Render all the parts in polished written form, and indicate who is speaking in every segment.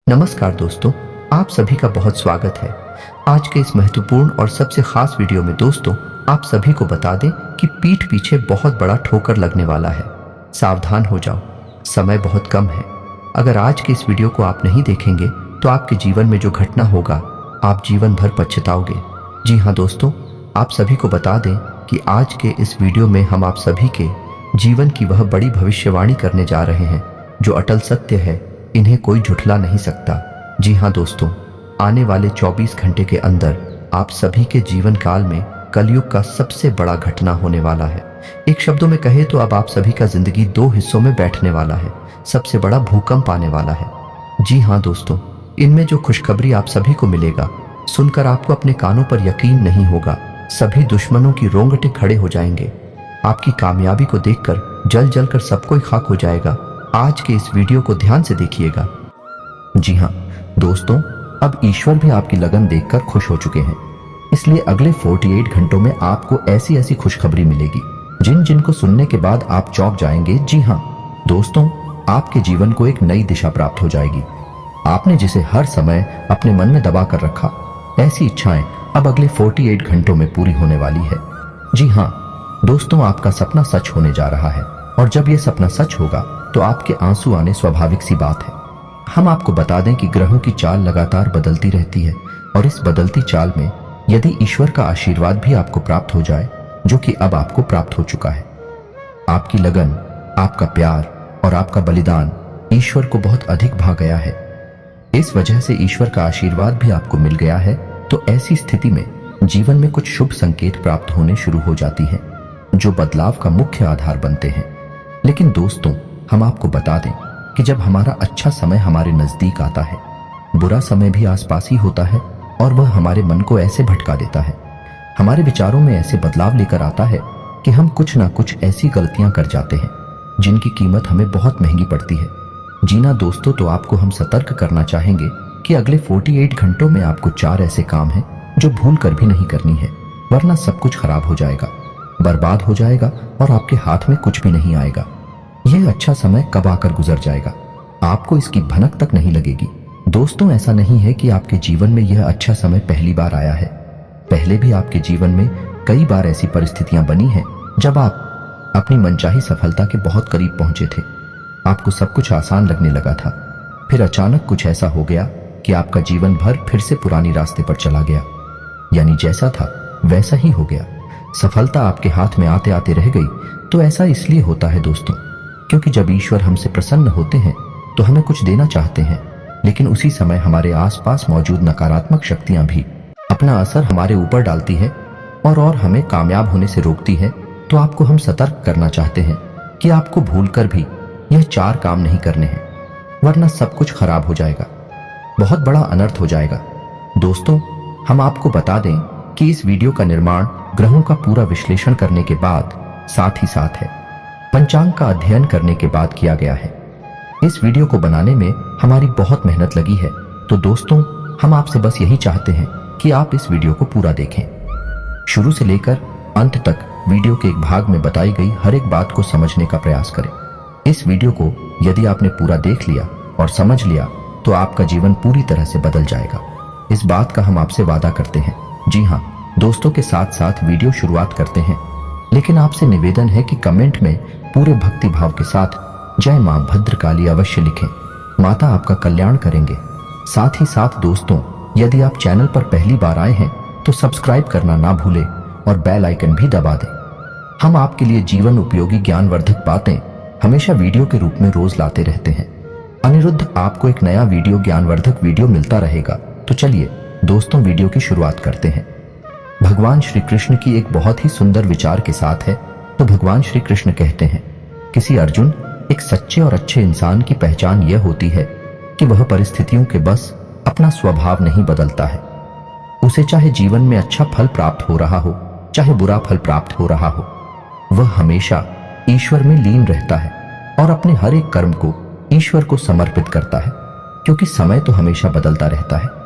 Speaker 1: नमस्कार दोस्तों, आप सभी का बहुत स्वागत है। आज के इस महत्वपूर्ण और सबसे खास वीडियो में दोस्तों आप सभी को बता दें कि पीठ पीछे बहुत बड़ा ठोकर लगने वाला है। सावधान हो जाओ, समय बहुत कम है। अगर आज के इस वीडियो को आप नहीं देखेंगे तो आपके जीवन में जो घटना होगा आप जीवन भर पछताओगे। जी हाँ दोस्तों, आप सभी को बता दें कि आज के इस वीडियो में हम आप सभी के जीवन की वह बड़ी भविष्यवाणी करने जा रहे हैं जो अटल सत्य है, इन्हें कोई झुठला नहीं सकता। जी हाँ दोस्तों, आने वाले 24 घंटे के अंदर आप सभी के जीवन काल में कलयुग का सबसे बड़ा घटना होने वाला है। एक शब्दों में कहे तो अब आप सभी का जिंदगी दो हिस्सों में बैठने वाला है। सबसे बड़ा भूकंप आने वाला है। जी हाँ दोस्तों, इनमें जो खुशखबरी आप सभी को मिलेगा सुनकर आपको अपने कानों पर यकीन नहीं होगा। सभी दुश्मनों की रोंगटे खड़े हो जाएंगे। आपकी कामयाबी को देखकर जल जल कर सब कोई खाक हो जाएगा। आज के इस वीडियो को ध्यान से देखिएगा। जी हाँ दोस्तों, अब ईश्वर भी आपकी लगन देखकर खुश हो चुके हैं, इसलिए अगले 48 घंटों में आपको ऐसी ऐसी खुशखबरी मिलेगी जिन जिन को सुनने के बाद आप चौंक जाएंगे। जी हाँ दोस्तों, आपके जीवन को एक नई दिशा प्राप्त हो जाएगी। आपने जिसे हर समय अपने मन में दबा कर रखा, ऐसी इच्छाएं अब अगले 48 घंटों में पूरी होने वाली है। जी हाँ दोस्तों, आपका सपना सच होने जा रहा है और जब यह सपना सच होगा तो आपके आंसू आने स्वाभाविक सी बात है। हम आपको बता दें कि ग्रहों की चाल लगातार बदलती रहती है और इस बदलती चाल में यदि ईश्वर का आशीर्वाद भी आपको प्राप्त हो जाए, जो कि अब आपको प्राप्त हो चुका है, आपकी लगन, आपका प्यार और आपका बलिदान ईश्वर को बहुत अधिक भा गया है। इस वजह से ईश्वर का आशीर्वाद भी आपको मिल गया है। तो ऐसी स्थिति में जीवन में कुछ शुभ संकेत प्राप्त होने शुरू हो जाती हैं, जो बदलाव का मुख्य आधार बनते हैं। लेकिन दोस्तों, हम आपको बता दें कि जब हमारा अच्छा समय हमारे नजदीक आता है, बुरा समय भी आसपास ही होता है और वह हमारे मन को ऐसे भटका देता है, हमारे विचारों में ऐसे बदलाव लेकर आता है कि हम कुछ ना कुछ ऐसी गलतियां कर जाते हैं जिनकी कीमत हमें बहुत महंगी पड़ती है। जी ना दोस्तों, तो आपको हम सतर्क करना चाहेंगे कि अगले 48 घंटों में आपको 4 ऐसे काम हैं जो भूल कर भी नहीं करनी है, वरना सब कुछ खराब हो जाएगा, बर्बाद हो जाएगा और आपके हाथ में कुछ भी नहीं आएगा। यह अच्छा समय कब आकर गुजर जाएगा, आपको इसकी भनक तक नहीं लगेगी। दोस्तों, ऐसा नहीं है कि आपके जीवन में यह अच्छा समय पहली बार आया है। पहले भी आपके जीवन में कई बार ऐसी परिस्थितियां बनी हैं जब आप अपनी मनचाही सफलता के बहुत करीब पहुंचे थे। आपको सब कुछ आसान लगने लगा था, फिर अचानक कुछ ऐसा हो गया कि आपका जीवन भर फिर से पुरानी रास्ते पर चला गया, यानी जैसा था वैसा ही हो गया। सफलता आपके हाथ में आते आते रह गई। तो ऐसा इसलिए होता है दोस्तों, क्योंकि जब ईश्वर हमसे प्रसन्न होते हैं तो हमें कुछ देना चाहते हैं, लेकिन उसी समय हमारे आसपास मौजूद नकारात्मक शक्तियां भी अपना असर हमारे ऊपर डालती है और हमें कामयाब होने से रोकती है। तो आपको हम सतर्क करना चाहते हैं कि आपको भूलकर भी यह 4 काम नहीं करने हैं, वरना सब कुछ खराब हो जाएगा, बहुत बड़ा अनर्थ हो जाएगा। दोस्तों, हम आपको बता दें कि इस वीडियो का निर्माण ग्रहों का पूरा विश्लेषण करने के बाद, साथ ही साथ है पंचांग का अध्ययन करने के बाद किया गया है। इस वीडियो को बनाने में हमारी बहुत मेहनत लगी है। तो दोस्तों, हम आपसे बस यही चाहते हैं कि आप इस वीडियो को पूरा देखें, शुरू से लेकर अंत तक। वीडियो के एक भाग में बताई गई हर एक बात को समझने का प्रयास करें। इस वीडियो को यदि आपने पूरा देख लिया और समझ लिया तो आपका जीवन पूरी तरह से बदल जाएगा। इस बात का हम आपसे वादा करते हैं। जी हाँ दोस्तों, के साथ साथ वीडियो शुरुआत करते हैं, लेकिन आपसे निवेदन है कि कमेंट में पूरे भक्ति भाव के साथ जय मां भद्रकाली अवश्य लिखें। माता आपका कल्याण करेंगे। साथ ही साथ दोस्तों, यदि आप चैनल पर पहली बार आए हैं तो सब्सक्राइब करना ना भूलें और बेल आइकन भी दबा दें। हम आपके लिए जीवन उपयोगी ज्ञानवर्धक बातें हमेशा वीडियो के रूप में रोज लाते रहते हैं। अनिरुद्ध आपको एक नया वीडियो ज्ञानवर्धक वीडियो मिलता रहेगा। तो चलिए दोस्तों, वीडियो की शुरुआत करते हैं। भगवान श्री कृष्ण की एक बहुत ही सुंदर विचार के साथ है। तो भगवान श्री कृष्ण कहते हैं, किसी अर्जुन, एक सच्चे और अच्छे इंसान की पहचान यह होती है कि वह परिस्थितियों के बस अपना स्वभाव नहीं बदलता है। उसे चाहे जीवन में अच्छा फल प्राप्त हो रहा हो, चाहे बुरा फल प्राप्त हो रहा हो, वह हमेशा ईश्वर में लीन रहता है और अपने हर एक कर्म को ईश्वर को समर्पित करता है, क्योंकि समय तो हमेशा बदलता रहता है।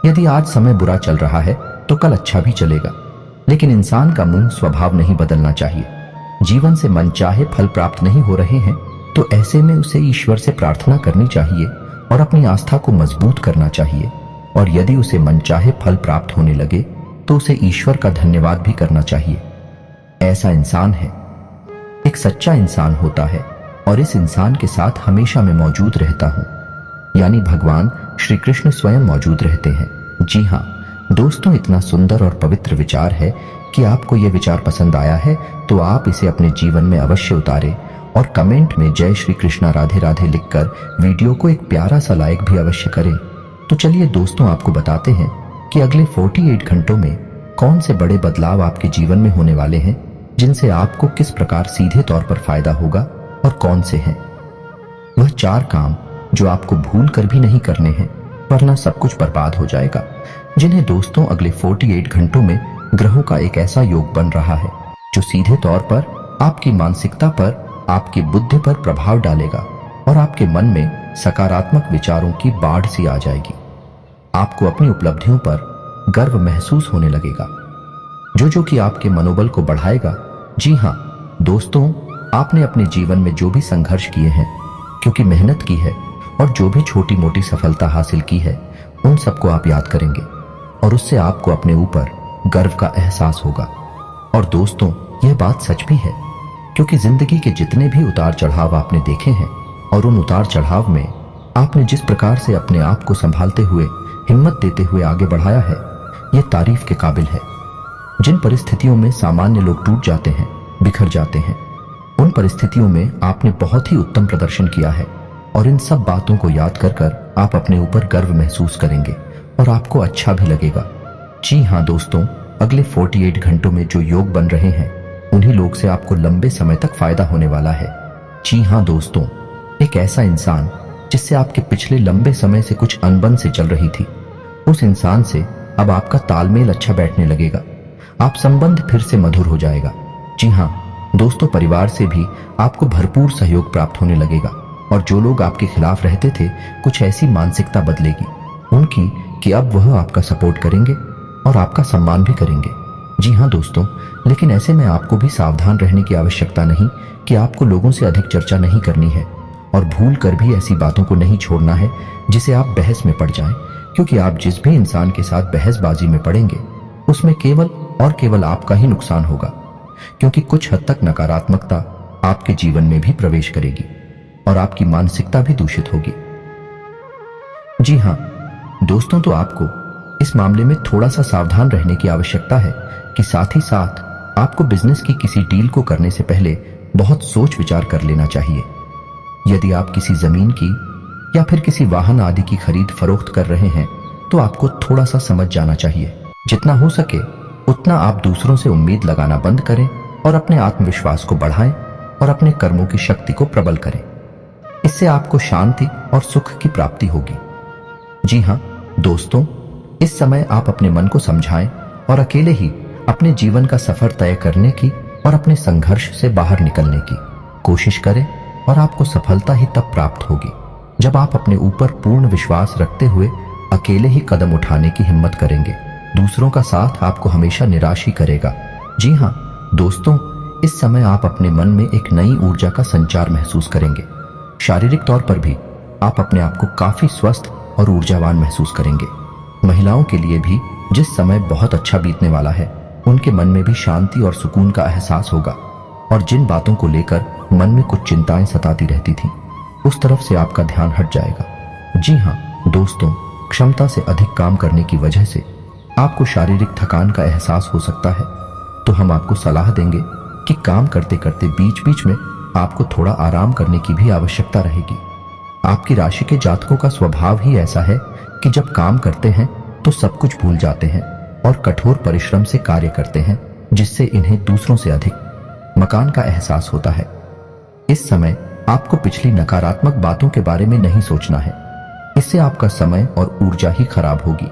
Speaker 1: यदि आज समय बुरा चल रहा है तो कल अच्छा भी चलेगा, लेकिन इंसान का मूल स्वभाव नहीं बदलना चाहिए। जीवन से मनचाहे फल प्राप्त नहीं हो रहे हैं तो ऐसे में उसे ईश्वर से प्रार्थना करनी चाहिए और अपनी आस्था को मजबूत करना चाहिए। और यदि उसे मनचाहे फल प्राप्त होने लगे तो उसे ईश्वर का धन्यवाद भी करना चाहिए। ऐसा इंसान है, एक सच्चा इंसान होता है और इस इंसान के साथ हमेशा मैं मौजूद रहता हूं, यानी भगवान श्री कृष्ण स्वयं मौजूद रहते हैं। जी हाँ दोस्तों, इतना सुंदर और पवित्र विचार है कि आपको यह विचार पसंद आया है तो आप इसे अपने जीवन में अवश्य उतारें और कमेंट में जय श्री कृष्णा राधे राधे लिखकर वीडियो को एक प्यारा सा लाइक भी अवश्य करें। तो चलिए दोस्तों, आपको बताते हैं कि अगले 48 घंटों में कौन से बड़े बदलाव आपके जीवन में होने वाले हैं, जिनसे आपको किस प्रकार सीधे तौर पर फायदा होगा और कौन से हैं। वह 4 काम जो आपको भूल कर भी नहीं करने हैं, वरना सब कुछ बर्बाद हो जाएगा, जिन्हें दोस्तों अगले 48 घंटों में ग्रहों का एक ऐसा योग बन रहा है जो सीधे तौर पर आपकी मानसिकता पर, आपकी बुद्धि पर प्रभाव डालेगा और आपके मन में सकारात्मक विचारों की बाढ़ सी आ जाएगी। आपको अपनी उपलब्धियों पर गर्व महसूस होने लगेगा, जो कि आपके मनोबल को बढ़ाएगा। जी हाँ दोस्तों, आपने अपने जीवन में जो भी संघर्ष किए हैं, क्योंकि मेहनत की है और जो भी छोटी मोटी सफलता हासिल की है, उन सबको आप याद करेंगे और उससे आपको अपने ऊपर गर्व का एहसास होगा। और दोस्तों, यह बात सच भी है, क्योंकि जिंदगी के जितने भी उतार चढ़ाव आपने देखे हैं और उन उतार चढ़ाव में आपने जिस प्रकार से अपने आप को संभालते हुए, हिम्मत देते हुए आगे बढ़ाया है, यह तारीफ के काबिल है। जिन परिस्थितियों में सामान्य लोग टूट जाते हैं, बिखर जाते हैं, उन परिस्थितियों में आपने बहुत ही उत्तम प्रदर्शन किया है और इन सब बातों को याद कर कर आप अपने ऊपर गर्व महसूस करेंगे और आपको अच्छा भी लगेगा। जी हाँ दोस्तों, अगले 48 घंटों में जो योग बन रहे हैं, उन्हीं लोग से आपको लंबे समय तक फायदा होने वाला है। जी हाँ दोस्तों, एक ऐसा इंसान जिससे आपके पिछले लंबे समय से कुछ अनबन से चल रही थी, उस इंसान से अब आपका तालमेल अच्छा बैठने लगेगा, आप संबंध फिर से मधुर हो जाएगा। जी हाँ दोस्तों, परिवार से भी आपको भरपूर सहयोग प्राप्त होने लगेगा और जो लोग आपके खिलाफ रहते थे, कुछ ऐसी मानसिकता बदलेगी उनकी कि अब वह आपका सपोर्ट करेंगे और आपका सम्मान भी करेंगे। जी हाँ दोस्तों, लेकिन ऐसे में आपको भी सावधान रहने की आवश्यकता नहीं कि आपको लोगों से अधिक चर्चा नहीं करनी है और भूल कर भी ऐसी बातों को नहीं छोड़ना है जिसे आप बहस में पड़ जाएं, क्योंकि आप जिस भी इंसान के साथ बहसबाजी में पड़ेंगे, उसमें केवल और केवल आपका ही नुकसान होगा, क्योंकि कुछ हद तक नकारात्मकता आपके जीवन में भी प्रवेश करेगी और आपकी मानसिकता भी दूषित होगी। जी हाँ दोस्तों, तो आपको इस मामले में थोड़ा सा सावधान रहने की आवश्यकता है कि साथ ही साथ आपको बिजनेस की किसी डील को करने से पहले बहुत सोच विचार कर लेना चाहिए। यदि आप किसी जमीन की या फिर किसी वाहन आदि की खरीद फरोख्त कर रहे हैं, तो आपको थोड़ा सा समझ जाना चाहिए। जितना हो सके उतना आप दूसरों से उम्मीद लगाना बंद करें और अपने आत्मविश्वास को बढ़ाएं और अपने कर्मों की शक्ति को प्रबल करें। इससे आपको शांति और सुख की प्राप्ति होगी। जी हाँ दोस्तों, इस समय आप अपने मन को समझाएं और अकेले ही अपने जीवन का सफर तय करने की और अपने संघर्ष से बाहर निकलने की कोशिश करें और आपको सफलता ही तब प्राप्त होगी जब आप अपने ऊपर पूर्ण विश्वास रखते हुए अकेले ही कदम उठाने की हिम्मत करेंगे। दूसरों का साथ आपको हमेशा निराश ही करेगा। जी हाँ दोस्तों, इस समय आप अपने मन में एक नई ऊर्जा का संचार महसूस करेंगे। शारीरिक तौर पर भी आप अपने आप को काफी स्वस्थ और ऊर्जावान महसूस करेंगे। महिलाओं के लिए भी जिस समय बहुत अच्छा बीतने वाला है, उनके मन में भी शांति और सुकून का एहसास होगा और जिन बातों को लेकर मन में कुछ चिंताएं सताती रहती थीं, उस तरफ से आपका ध्यान हट जाएगा। जी हाँ दोस्तों, क्षमता से अधिक काम करने की वजह से आपको शारीरिक थकान का एहसास हो सकता है, तो हम आपको सलाह देंगे कि काम करते करते बीच बीच में आपको थोड़ा आराम करने की भी आवश्यकता रहेगी। आपकी राशि के जातकों का स्वभाव ही ऐसा है कि जब काम करते हैं तो सब कुछ भूल जाते हैं और कठोर परिश्रम से कार्य करते हैं, जिससे इन्हें दूसरों से अधिक मकान का एहसास होता है। इस समय आपको पिछली नकारात्मक बातों के बारे में नहीं सोचना है, इससे आपका समय और ऊर्जा ही खराब होगी।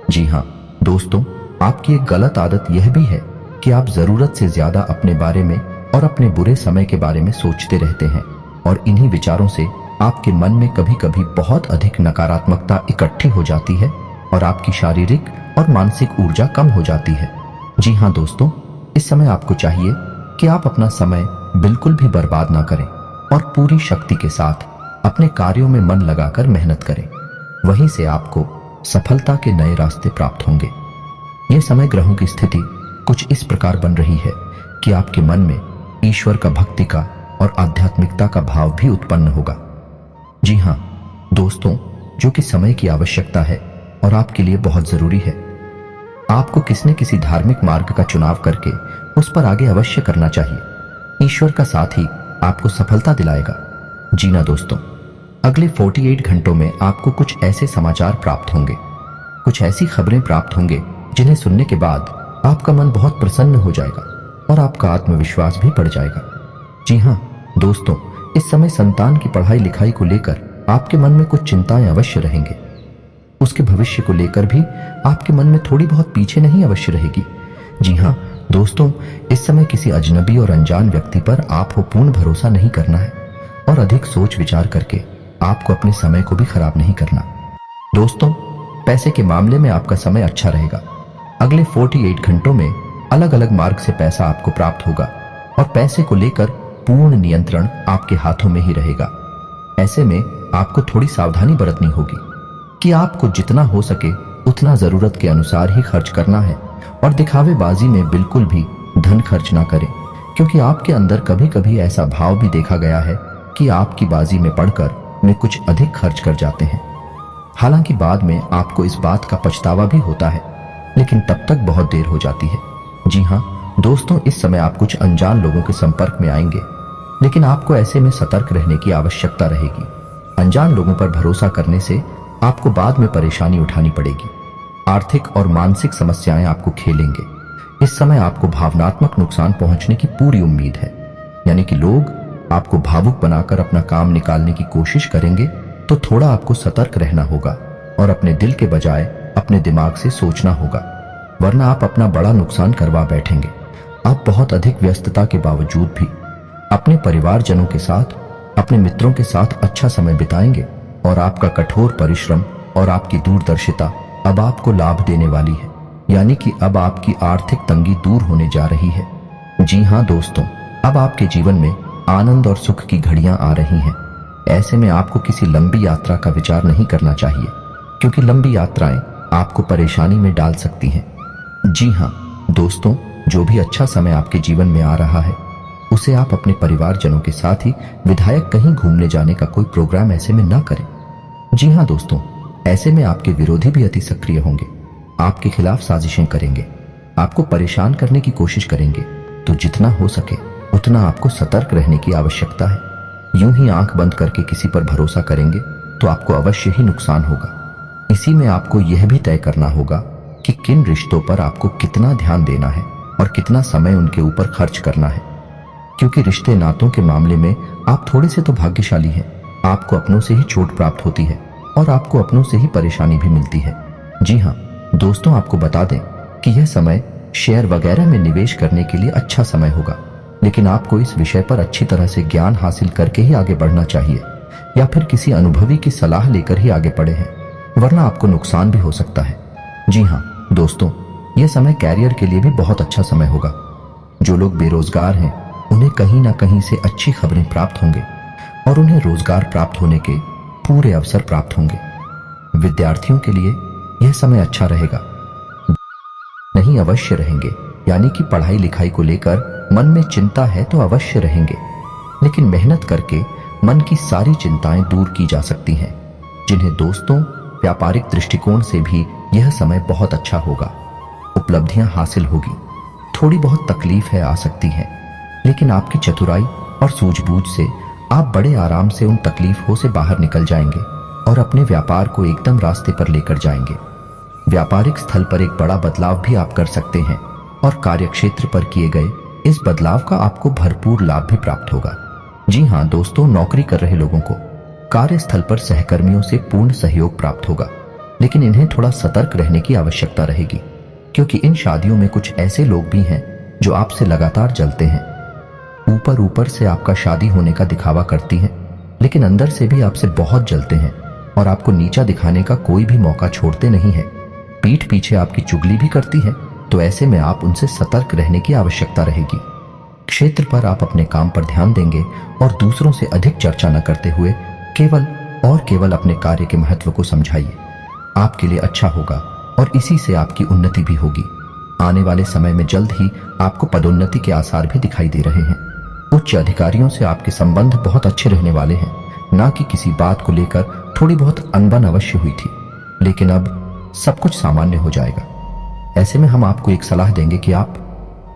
Speaker 1: जी हाँ दोस्तों, आपकी एक गलत आदत यह भी है कि आप जरूरत से ज्यादा अपने बारे में और अपने बुरे समय के बारे में सोचते रहते हैं और इन्हीं विचारों से आपके मन में कभी कभी बहुत अधिक नकारात्मकता इकट्ठी हो जाती है और आपकी शारीरिक और मानसिक ऊर्जा कम हो जाती है। जी हाँ दोस्तों, इस समय आपको चाहिए कि आप अपना समय बिल्कुल भी बर्बाद ना करें और पूरी शक्ति के साथ अपने कार्यों में मन लगाकर मेहनत करें। वहीं से आपको सफलता के नए रास्ते प्राप्त होंगे। यह समय ग्रहों की स्थिति कुछ इस प्रकार बन रही है कि आपके मन में ईश्वर का, भक्ति का और आध्यात्मिकता का भाव भी उत्पन्न होगा। जी हाँ दोस्तों, जो कि समय की आवश्यकता है और आपके लिए बहुत जरूरी है। आपको किसी न किसी धार्मिक मार्ग का चुनाव करके उस पर आगे अवश्य करना चाहिए। ईश्वर का साथ ही आपको सफलता दिलाएगा। जी ना दोस्तों, अगले 48 घंटों में आपको कुछ ऐसे समाचार प्राप्त होंगे, कुछ ऐसी खबरें प्राप्त होंगे जिन्हें सुनने के बाद आपका मन बहुत प्रसन्न हो जाएगा और आपका आत्मविश्वास भी बढ़ जाएगा। जी हाँ दोस्तों, इस समय संतान की पढ़ाई लिखाई को लेकर आपके मन में कुछ चिंताएं अवश्य रहेंगे। उसके भविष्य को लेकर भी आपके मन में थोड़ी बहुत पीछे नहीं अवश्य रहेगी। जी हाँ दोस्तों, इस समय किसी अजनबी और अनजान व्यक्ति पर आपको पूर्ण भरोसा नहीं करना है और अधिक सोच विचार करके आपको अपने समय को भी खराब नहीं करना। दोस्तों, पैसे के मामले में आपका समय अच्छा रहेगा। अगले 48 घंटों में अलग अलग मार्ग से पैसा आपको प्राप्त होगा और पैसे को लेकर पूर्ण नियंत्रण आपके हाथों में ही रहेगा। ऐसे में आपको थोड़ी सावधानी बरतनी होगी कि आपको जितना हो सके उतना जरूरत के अनुसार ही खर्च करना है और दिखावेबाजी में बिल्कुल भी धन खर्च ना करें, क्योंकि आपके अंदर कभी कभी ऐसा भाव भी देखा गया है कि आपकी बाजी में पड़कर में कुछ अधिक खर्च कर जाते हैं। हालांकि बाद में आपको इस बात का पछतावा भी होता है, लेकिन तब तक बहुत देर हो जाती है। जी हाँ दोस्तों, इस समय आप कुछ अनजान लोगों के संपर्क में आएंगे, लेकिन आपको ऐसे में सतर्क रहने की आवश्यकता रहेगी। अनजान लोगों पर भरोसा करने से आपको बाद में परेशानी उठानी पड़ेगी। आर्थिक और मानसिक समस्याएं आपको खेलेंगे। इस समय आपको भावनात्मक नुकसान पहुंचने की पूरी उम्मीद है, यानी कि लोग आपको भावुक बनाकर अपना काम निकालने की कोशिश करेंगे, तो थोड़ा आपको सतर्क रहना होगा और अपने दिल के बजाय अपने दिमाग से सोचना होगा, वरना आप अपना बड़ा नुकसान करवा बैठेंगे। आप बहुत अधिक व्यस्तता के बावजूद भी अपने परिवारजनों के साथ, अपने मित्रों के साथ अच्छा समय बिताएंगे और आपका कठोर परिश्रम और आपकी दूरदर्शिता अब आपको लाभ देने वाली है, यानी कि अब आपकी आर्थिक तंगी दूर होने जा रही है। जी हाँ दोस्तों, अब आपके जीवन में आनंद और सुख की घड़ियां आ रही हैं। ऐसे में आपको किसी लंबी यात्रा का विचार नहीं करना चाहिए, क्योंकि लंबी यात्राएं आपको परेशानी में डाल सकती हैं। जी हाँ दोस्तों, जो भी अच्छा समय आपके जीवन में आ रहा है उसे आप अपने परिवारजनों के साथ ही विधायक कहीं घूमने जाने का कोई प्रोग्राम ऐसे में ना करें। जी हाँ दोस्तों, ऐसे में आपके विरोधी भी अति सक्रिय होंगे, आपके खिलाफ साजिशें करेंगे, आपको परेशान करने की कोशिश करेंगे। तो जितना हो सके उतना आपको सतर्क रहने की आवश्यकता है। यूं ही आंख बंद करके किसी पर भरोसा करेंगे तो आपको अवश्य ही नुकसान होगा। इसी में आपको यह भी तय करना होगा कि किन रिश्तों पर आपको कितना ध्यान देना है और कितना समय उनके ऊपर खर्च करना है, क्योंकि रिश्ते नातों के मामले में आप थोड़े से तो भाग्यशाली हैं। आपको अपनों से ही चोट प्राप्त होती है और आपको अपनों से ही परेशानी भी मिलती है। जी हाँ दोस्तों, आपको बता दें कि यह समय शेयर वगैरह में निवेश करने के लिए अच्छा समय होगा, लेकिन आपको इस विषय पर अच्छी तरह से ज्ञान हासिल करके ही आगे बढ़ना चाहिए, या फिर किसी अनुभवी की सलाह लेकर ही आगे बढ़े हैं, वरना आपको नुकसान भी हो सकता है। जी हाँ दोस्तों, यह समय कैरियर के लिए भी बहुत अच्छा समय होगा। जो लोग बेरोजगार हैं उन्हें कहीं ना कहीं से अच्छी खबरें प्राप्त होंगे और उन्हें रोजगार प्राप्त होने के पूरे अवसर प्राप्त होंगे। विद्यार्थियों के लिए यह समय अच्छा रहेगा, नहीं अवश्य रहेंगे, यानी कि पढ़ाई लिखाई को लेकर मन में चिंता है तो अवश्य रहेंगे, लेकिन मेहनत करके मन की सारी चिंताएं दूर की जा सकती हैं। जिन्हें दोस्तों व्यापारिक दृष्टिकोण से भी यह समय बहुत अच्छा होगा। उपलब्धियां हासिल होगी, थोड़ी बहुत तकलीफें आ सकती हैं, लेकिन आपकी चतुराई और सूझबूझ से आप बड़े आराम से उन तकलीफों से बाहर निकल जाएंगे और अपने व्यापार को एकदम रास्ते पर लेकर जाएंगे। व्यापारिक स्थल पर एक बड़ा बदलाव भी आप कर सकते हैं और कार्यक्षेत्र पर किए गए इस बदलाव का आपको भरपूर लाभ भी प्राप्त होगा। जी हाँ दोस्तों, नौकरी कर रहे लोगों को कार्यस्थल पर सहकर्मियों से पूर्ण सहयोग प्राप्त होगा, लेकिन इन्हें थोड़ा सतर्क रहने की आवश्यकता रहेगी, क्योंकि इन शादियों में कुछ ऐसे लोग भी हैं जो आपसे लगातार जलते हैं। ऊपर ऊपर से आपका शादी होने का दिखावा करती हैं, लेकिन अंदर से भी आपसे बहुत जलते हैं और आपको नीचा दिखाने का कोई भी मौका छोड़ते नहीं है। पीठ पीछे आपकी चुगली भी करती है, तो ऐसे में आप उनसे सतर्क रहने की आवश्यकता रहेगी। क्षेत्र पर आप अपने काम पर ध्यान देंगे और दूसरों से अधिक चर्चा न करते हुए केवल और केवल अपने कार्य के महत्व को समझाइए। आपके लिए अच्छा होगा और इसी से आपकी उन्नति भी होगी। आने वाले समय में जल्द ही आपको पदोन्नति के आसार भी दिखाई दे रहे हैं। उच्च अधिकारियों से आपके संबंध बहुत अच्छे रहने वाले हैं। ना कि किसी बात को लेकर थोड़ी बहुत अनबन अवश्य हुई थी, लेकिन अब सब कुछ सामान्य हो जाएगा। ऐसे में हम आपको एक सलाह देंगे कि आप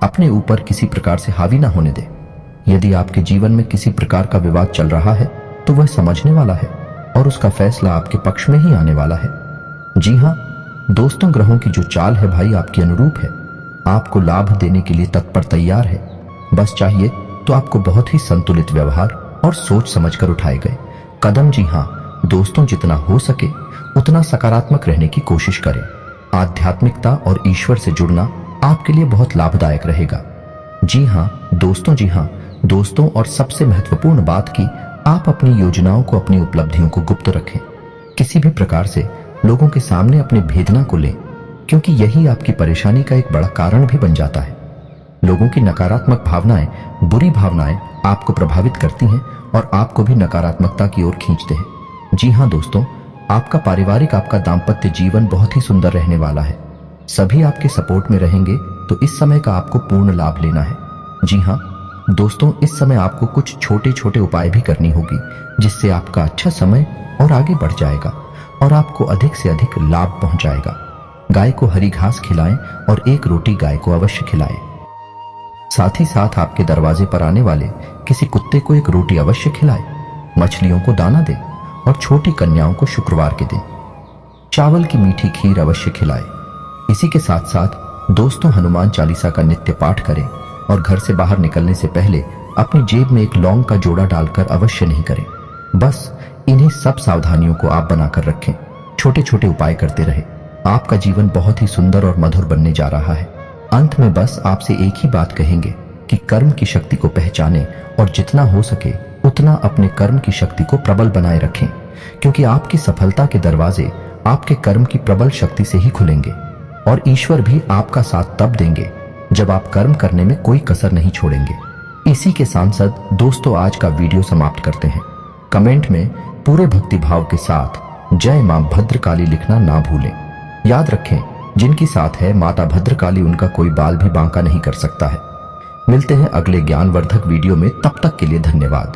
Speaker 1: अपने ऊपर किसी प्रकार से हावी ना होने दें। यदि आपके जीवन में किसी प्रकार का विवाद चल रहा है तो वह समझने वाला है और उसका फैसला आपके पक्ष में ही आने वाला है। जी हाँ दोस्तों, ग्रहों की जो चाल है भाई आपके अनुरूप है। आपको लाभ देने के लिए तत्पर तैयार है। बस चाहिए तो आपको बहुत ही संतुलित व्यवहार और सोच समझकर उठाए गए कदम। जी हाँ दोस्तों, जितना हो सके उतना सकारात्मक रहने की कोशिश करें। आध्यात्मिकता और ईश्वर से जुड़ना आपके लिए बहुत लाभदायक रहेगा। जी हाँ दोस्तों, और सबसे महत्वपूर्ण बात कि आप अपनी योजनाओं को, अपनी उपलब्धियों को गुप्त रखें। किसी भी प्रकार से लोगों के सामने अपने भेदना को लें, क्योंकि यही आपकी परेशानी का एक बड़ा कारण भी बन जाता है। लोगों की नकारात्मक भावनाएं, बुरी भावनाएं आपको प्रभावित करती हैं और आपको भी नकारात्मकता की ओर खींचते हैं। जी हाँ दोस्तों, आपका पारिवारिक, आपका दाम्पत्य जीवन बहुत ही सुंदर रहने वाला है। सभी आपके सपोर्ट में रहेंगे, तो इस समय का आपको पूर्ण लाभ लेना है। जी हाँ दोस्तों, इस समय आपको कुछ छोटे छोटे उपाय भी करनी होगी, जिससे आपका अच्छा समय और आगे बढ़ जाएगा और आपको अधिक से अधिक लाभ पहुंचाएगा। गाय को हरी घास खिलाएं और एक रोटी गाय को अवश्य खिलाएं। साथ ही साथ आपके दरवाजे पर आने वाले किसी कुत्ते को एक रोटी अवश्य खिलाएं। मछलियों को दाना दें और छोटी कन्याओं को शुक्रवार के दिन चावल की मीठी खीर अवश्य खिलाएं। इसी के साथ साथ दोस्तों, हनुमान चालीसा का नित्य पाठ करें और घर से बाहर निकलने से पहले अपनी जेब में एक लौंग का जोड़ा डालकर अवश्य नहीं करें। बस इन्हीं सब सावधानियों को आप बनाकर रखें। छोटे छोटे उपाय करते रहे। आपका जीवन बहुत ही सुंदर और मधुर बनने जा रहा है। अंत में बस आपसे एक ही बात कहेंगे कि कर्म की शक्ति को पहचानें और जितना हो सके उतना अपने कर्म की शक्ति को प्रबल बनाए रखें, क्योंकि आपकी सफलता के दरवाजे आपके कर्म की प्रबल शक्ति से ही खुलेंगे और ईश्वर भी आपका साथ तब देंगे जब आप कर्म करने में कोई कसर नहीं छोड़ेंगे। इसी के सांसद दोस्तों, आज का वीडियो समाप्त करते हैं। कमेंट में पूरे भक्ति भाव के साथ जय मां भद्रकाली लिखना ना भूलें। याद रखें, जिनकी साथ है माता भद्रकाली, उनका कोई बाल भी बांका नहीं कर सकता है। मिलते हैं अगले ज्ञानवर्धक वीडियो में, तब तक के लिए धन्यवाद।